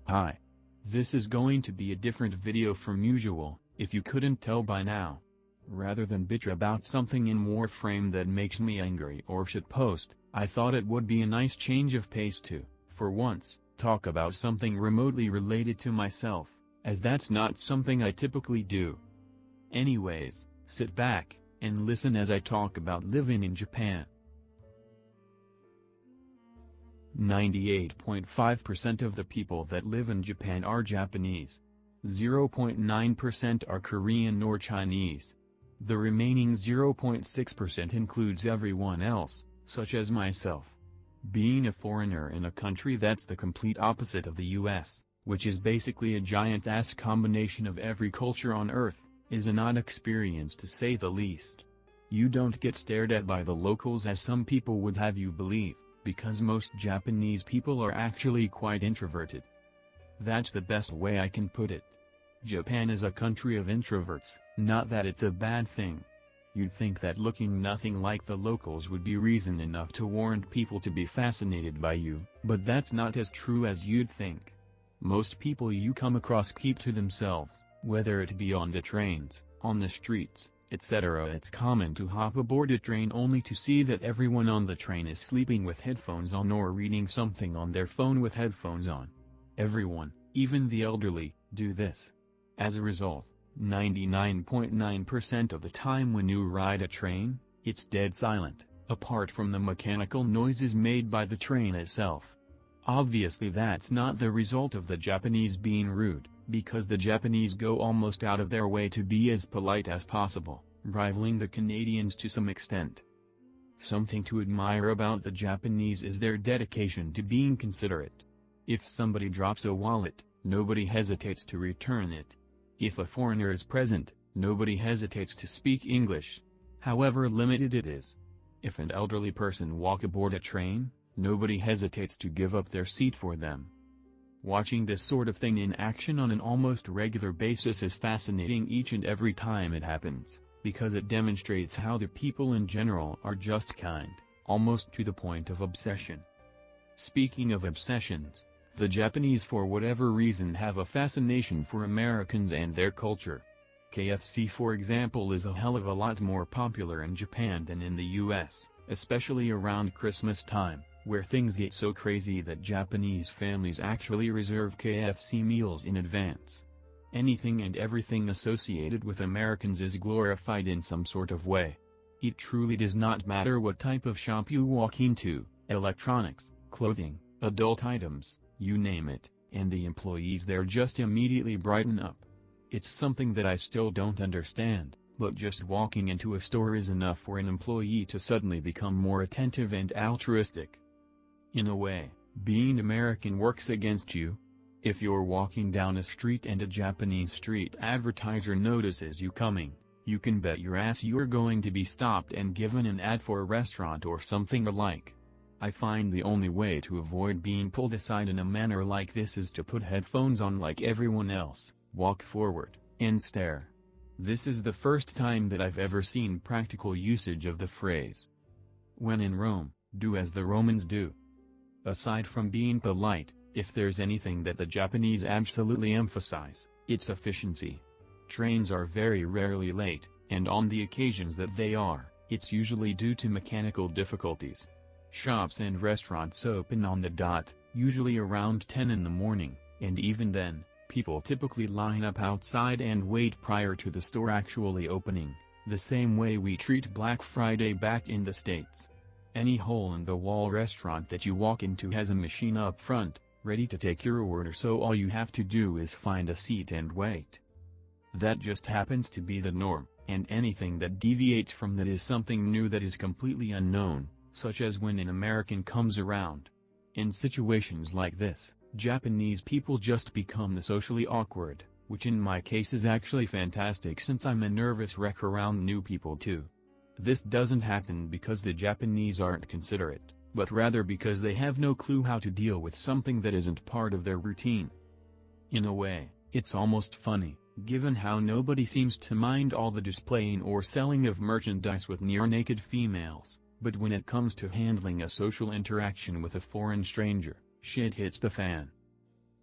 Hi. This is going to be a different video from usual, if you couldn't tell by now. Rather than bitch about something in Warframe that makes me angry or shitpost, I thought it would be a nice change of pace to, for once, talk about something remotely related to myself, as that's not something I typically do. Anyways, sit back, and listen as I talk about living in Japan. 98.5% of the people that live in Japan are Japanese. 0.9% are Korean or Chinese. The remaining 0.6% includes everyone else, such as myself. Being a foreigner in a country that's the complete opposite of the US, which is basically a giant-ass combination of every culture on Earth, is an odd experience to say the least. You don't get stared at by the locals as some people would have you believe, because most Japanese people are actually quite introverted. That's the best way I can put it. Japan is a country of introverts, not that it's a bad thing. You'd think that looking nothing like the locals would be reason enough to warrant people to be fascinated by you, but that's not as true as you'd think. Most people you come across keep to themselves, whether it be on the trains, on the streets, etc. It's common to hop aboard a train only to see that everyone on the train is sleeping with headphones on or reading something on their phone with headphones on. Everyone, even the elderly, do this. As a result, 99.9% of the time when you ride a train, it's dead silent, apart from the mechanical noises made by the train itself. Obviously that's not the result of the Japanese being rude, because the Japanese go almost out of their way to be as polite as possible, rivaling the Canadians to some extent. Something to admire about the Japanese is their dedication to being considerate. If somebody drops a wallet, nobody hesitates to return it. If a foreigner is present, nobody hesitates to speak English, however limited it is. If an elderly person walks aboard a train, nobody hesitates to give up their seat for them. Watching this sort of thing in action on an almost regular basis is fascinating each and every time it happens, because it demonstrates how the people in general are just kind, almost to the point of obsession. Speaking of obsessions, the Japanese for whatever reason have a fascination for Americans and their culture. KFC for example is a hell of a lot more popular in Japan than in the US, especially around Christmas time, where things get so crazy that Japanese families actually reserve KFC meals in advance. Anything and everything associated with Americans is glorified in some sort of way. It truly does not matter what type of shop you walk into, electronics, clothing, adult items, you name it, and the employees there just immediately brighten up. It's something that I still don't understand, but just walking into a store is enough for an employee to suddenly become more attentive and altruistic. In a way, being American works against you. If you're walking down a street and a Japanese street advertiser notices you coming, you can bet your ass you're going to be stopped and given an ad for a restaurant or something alike. I find the only way to avoid being pulled aside in a manner like this is to put headphones on like everyone else, walk forward, and stare. This is the first time that I've ever seen practical usage of the phrase. When in Rome, do as the Romans do. Aside from being polite, if there's anything that the Japanese absolutely emphasize, it's efficiency. Trains are very rarely late, and on the occasions that they are, it's usually due to mechanical difficulties. Shops and restaurants open on the dot, usually around 10 in the morning, and even then, people typically line up outside and wait prior to the store actually opening, the same way we treat Black Friday back in the States. Any hole-in-the-wall restaurant that you walk into has a machine up front, ready to take your order, so all you have to do is find a seat and wait. That just happens to be the norm, and anything that deviates from that is something new that is completely unknown, such as when an American comes around. In situations like this, Japanese people just become the socially awkward, which in my case is actually fantastic since I'm a nervous wreck around new people too. This doesn't happen because the Japanese aren't considerate, but rather because they have no clue how to deal with something that isn't part of their routine. In a way, it's almost funny, given how nobody seems to mind all the displaying or selling of merchandise with near-naked females, but when it comes to handling a social interaction with a foreign stranger, shit hits the fan.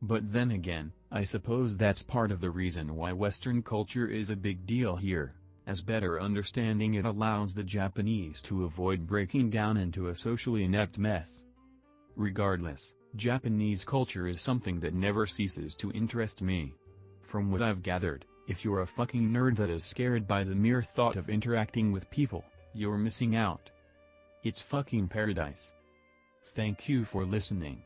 But then again, I suppose that's part of the reason why Western culture is a big deal here, as better understanding it allows the Japanese to avoid breaking down into a socially inept mess. Regardless, Japanese culture is something that never ceases to interest me. From what I've gathered, if you're a fucking nerd that is scared by the mere thought of interacting with people, you're missing out. It's fucking paradise. Thank you for listening.